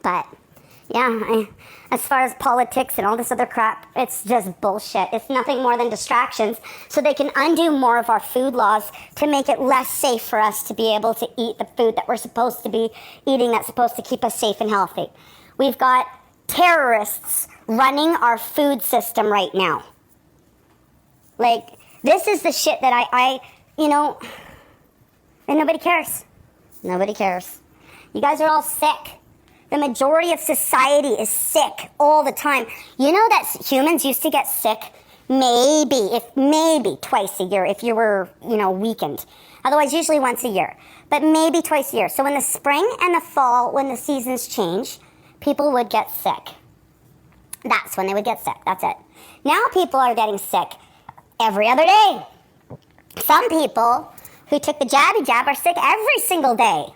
But yeah, as far as politics and all this other crap, it's just bullshit. It's nothing more than distractions so they can undo more of our food laws to make it less safe for us to be able to eat the food that we're supposed to be eating that's supposed to keep us safe and healthy. We've got terrorists running our food system right now. Like, this is the shit that I and nobody cares. Nobody cares. You guys are all sick. The majority of society is sick all the time. You know that humans used to get sick maybe twice a year if you were, weakened. Otherwise, usually once a year. But maybe twice a year. So in the spring and the fall, when the seasons change, people would get sick. That's when they would get sick. That's it. Now people are getting sick every other day. Some people who took the jabby jab are sick every single day.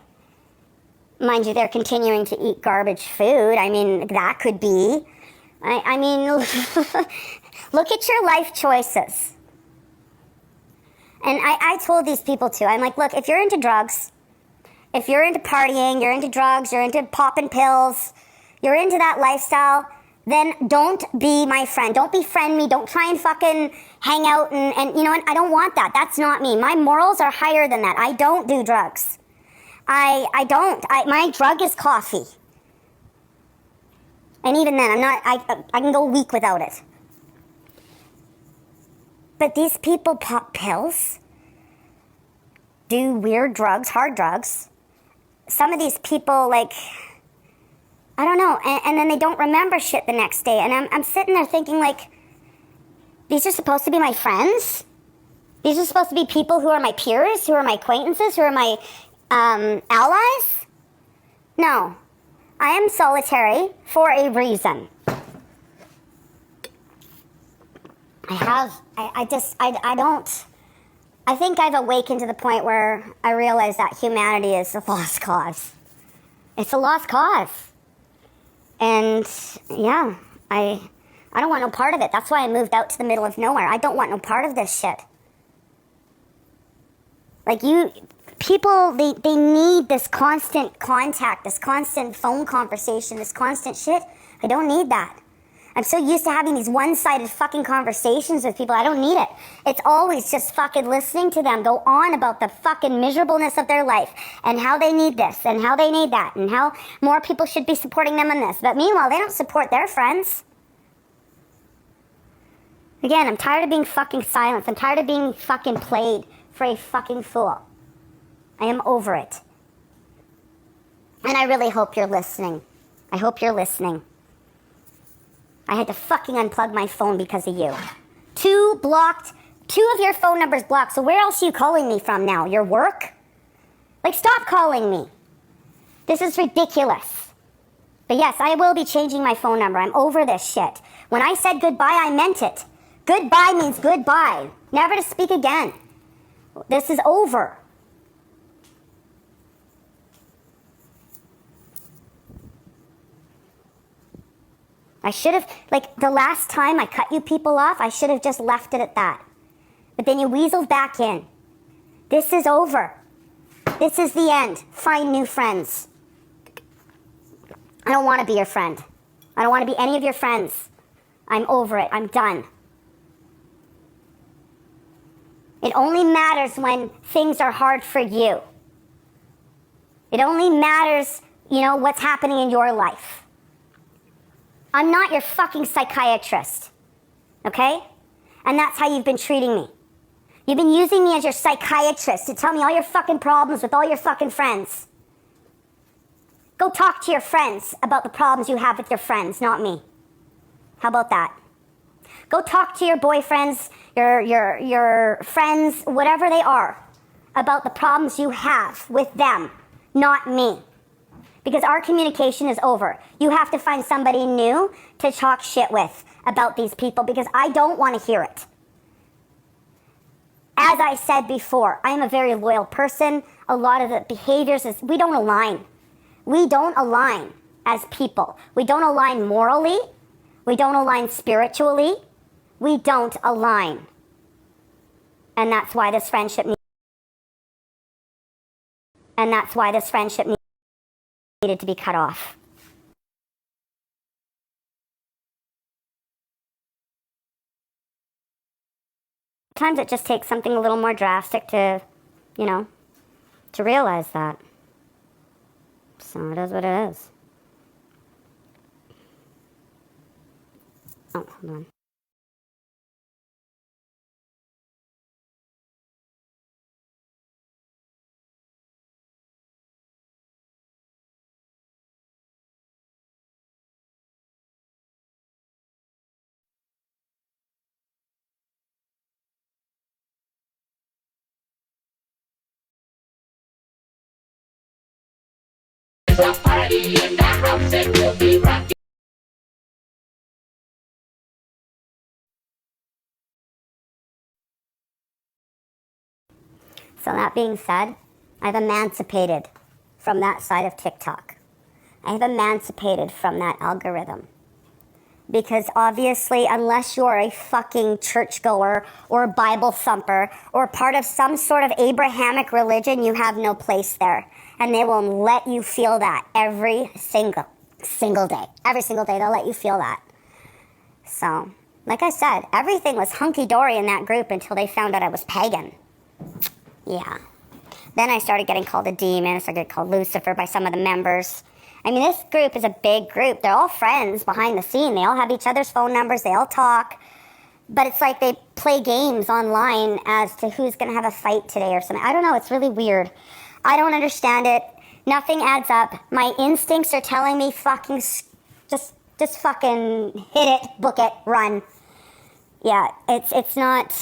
Mind you, they're continuing to eat garbage food. I mean, that could be. I mean, look at your life choices. And I told these people too, I'm like, look, if you're into drugs, if you're into partying, you're into drugs, you're into popping pills, you're into that lifestyle, then don't be my friend. Don't befriend me. Don't try and fucking hang out and you know what? I don't want that. That's not me. My morals are higher than that. I don't do drugs. I don't. My drug is coffee. And even then, I can go a week without it. But these people pop pills, do weird drugs, hard drugs. Some of these people, like, I don't know, and then they don't remember shit the next day. And I'm sitting there thinking, like, these are supposed to be my friends? These are supposed to be people who are my peers, who are my acquaintances, who are my allies? No. I am solitary for a reason. I think I've awakened to the point where I realize that humanity is a lost cause. It's a lost cause. And yeah, I don't want no part of it. That's why I moved out to the middle of nowhere. I don't want no part of this shit. Like people, they need this constant contact, this constant phone conversation, this constant shit. I don't need that. I'm so used to having these one-sided fucking conversations with people. I don't need it. It's always just fucking listening to them go on about the fucking miserableness of their life and how they need this and how they need that and how more people should be supporting them in this. But meanwhile, they don't support their friends. Again, I'm tired of being fucking silenced. I'm tired of being fucking played for a fucking fool. I am over it. And I really hope you're listening. I hope you're listening. I had to fucking unplug my phone because of you. Two of your phone numbers blocked. So where else are you calling me from now? Your work? Like, stop calling me. This is ridiculous. But yes, I will be changing my phone number. I'm over this shit. When I said goodbye, I meant it. Goodbye means goodbye. Never to speak again. This is over. I should have, like, the last time I cut you people off, I should have just left it at that. But then you weaseled back in. This is over. This is the end. Find new friends. I don't want to be your friend. I don't want to be any of your friends. I'm over it. I'm done. It only matters when things are hard for you. It only matters, what's happening in your life. I'm not your fucking psychiatrist, okay? And that's how you've been treating me. You've been using me as your psychiatrist to tell me all your fucking problems with all your fucking friends. Go talk to your friends about the problems you have with your friends, not me. How about that? Go talk to your boyfriends, your friends, whatever they are, about the problems you have with them, not me. Because our communication is over. You have to find somebody new to talk shit with about these people because I don't want to hear it. As I said before, I am a very loyal person. A lot of the behaviors we don't align. We don't align as people. We don't align morally. We don't align spiritually. We don't align. And that's why this friendship needs needed to be cut off. Sometimes it just takes something a little more drastic to, to realize that. So it is what it is. Oh, hold on. A party in the house and we'll be rocking. So that being said, I've emancipated from that side of TikTok. I've emancipated from that algorithm. Because obviously, unless you're a fucking churchgoer or a Bible thumper or part of some sort of Abrahamic religion, you have no place there. And they will let you feel that every single day. Every single day, they'll let you feel that. So, like I said, everything was hunky-dory in that group until they found out I was pagan. Yeah. Then I started getting called a demon. I started getting called Lucifer by some of the members. I mean, this group is a big group. They're all friends behind the scene. They all have each other's phone numbers. They all talk. But it's like they play games online as to who's going to have a fight today or something. I don't know. It's really weird. I don't understand it. Nothing adds up. My instincts are telling me fucking just fucking hit it, book it, run. Yeah, it's not...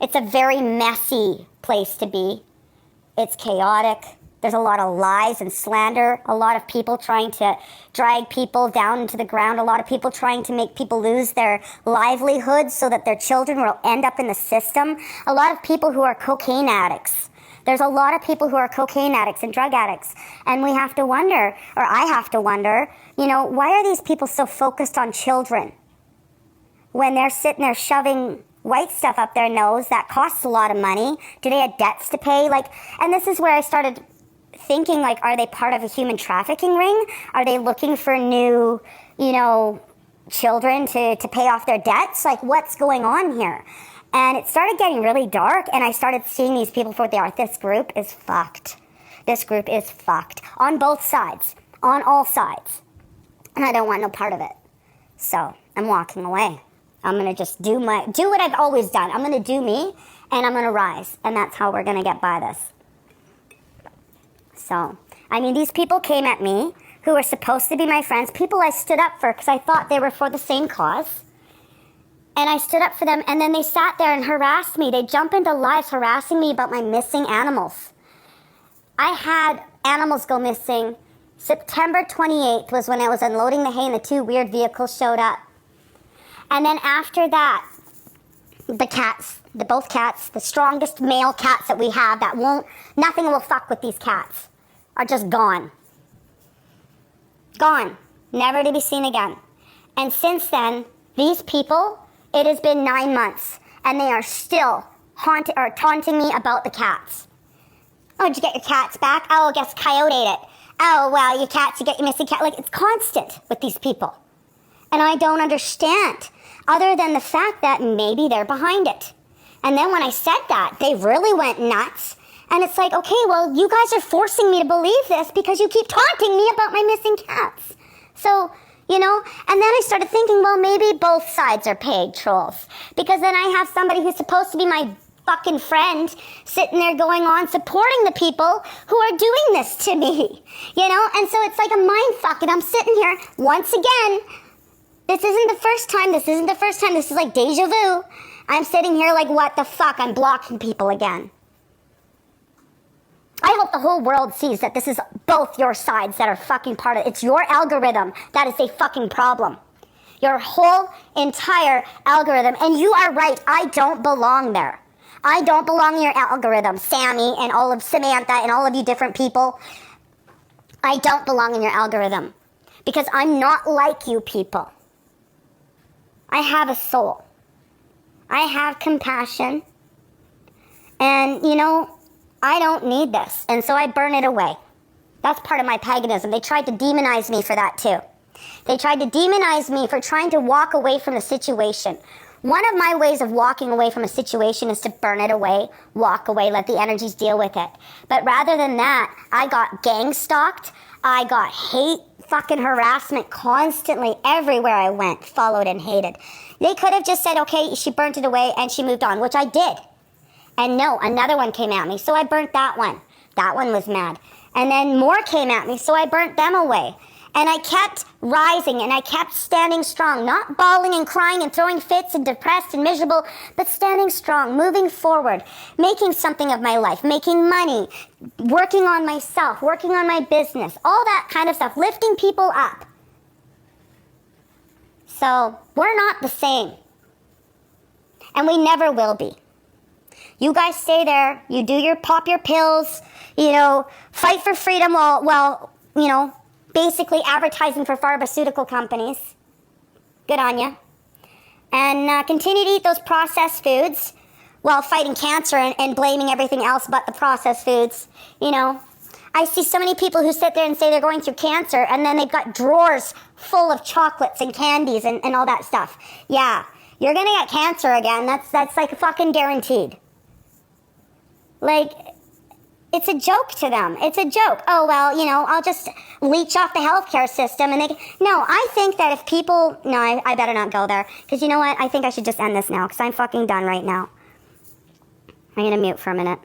It's a very messy place to be. It's chaotic. There's a lot of lies and slander, a lot of people trying to drag people down into the ground, a lot of people trying to make people lose their livelihoods so that their children will end up in the system, a lot of people who are cocaine addicts. There's a lot of people who are cocaine addicts and drug addicts, and we have to wonder, or I have to wonder, why are these people so focused on children when they're sitting there shoving white stuff up their nose that costs a lot of money? Do they have debts to pay? And this is where I started thinking, are they part of a human trafficking ring? Are they looking for new, children to pay off their debts? What's going on here? And it started getting really dark, and I started seeing these people for what they are. This group is fucked. This group is fucked. On both sides. On all sides. And I don't want no part of it. So, I'm walking away. I'm going to just do what I've always done. I'm going to do me, and I'm going to rise. And that's how we're going to get by this. So, these people came at me who were supposed to be my friends, people I stood up for because I thought they were for the same cause. And I stood up for them, and then they sat there and harassed me. They jump into lives harassing me about my missing animals. I had animals go missing. September 28th was when I was unloading the hay and the two weird vehicles showed up. And then after that, both cats, the strongest male cats that we have nothing will fuck with these cats, are just gone. Gone. Never to be seen again. And since then, these people, it has been 9 months, and they are still taunting me about the cats. Oh, did you get your cats back? Oh, I guess Coyote ate it. Oh, well, your cats, you get your missing cat. It's constant with these people. And I don't understand, other than the fact that maybe they're behind it. And then when I said that, they really went nuts. And it's like, okay, well, you guys are forcing me to believe this because you keep taunting me about my missing cats. So, and then I started thinking, well, maybe both sides are paid trolls. Because then I have somebody who's supposed to be my fucking friend sitting there going on supporting the people who are doing this to me. And so it's like a mind fuck. And I'm sitting here, once again, this isn't the first time. This is like deja vu. I'm sitting here like, what the fuck? I'm blocking people again. I hope the whole world sees that this is both your sides that are fucking part of it. It's your algorithm that is a fucking problem. Your whole entire algorithm. And you are right. I don't belong there. I don't belong in your algorithm, Sammy and all of Samantha and all of you different people. I don't belong in your algorithm because I'm not like you people. I have a soul. I have compassion. And, I don't need this. And so I burn it away. That's part of my paganism. They tried to demonize me for that too. They tried to demonize me for trying to walk away from the situation. One of my ways of walking away from a situation is to burn it away, walk away, let the energies deal with it. But rather than that, I got gang stalked. I got hate, fucking harassment constantly everywhere I went, followed and hated. They could have just said, okay, she burnt it away and she moved on, which I did. And no, another one came at me, so I burnt that one. That one was mad. And then more came at me, so I burnt them away. And I kept rising and I kept standing strong, not bawling and crying and throwing fits and depressed and miserable, but standing strong, moving forward, making something of my life, making money, working on myself, working on my business, all that kind of stuff, lifting people up. So we're not the same. And we never will be. You guys stay there, you do your pop your pills, fight for freedom while basically advertising for pharmaceutical companies. Good on you. And continue to eat those processed foods while fighting cancer and blaming everything else but the processed foods. I see so many people who sit there and say they're going through cancer and then they've got drawers full of chocolates and candies and all that stuff. Yeah, you're going to get cancer again. That's like fucking guaranteed. Like, it's a joke to them. It's a joke. Oh, well, I'll just leech off the healthcare system. No, I think that if people... No, I better not go there. Because you know what? I think I should just end this now. Because I'm fucking done right now. I'm going to mute for a minute.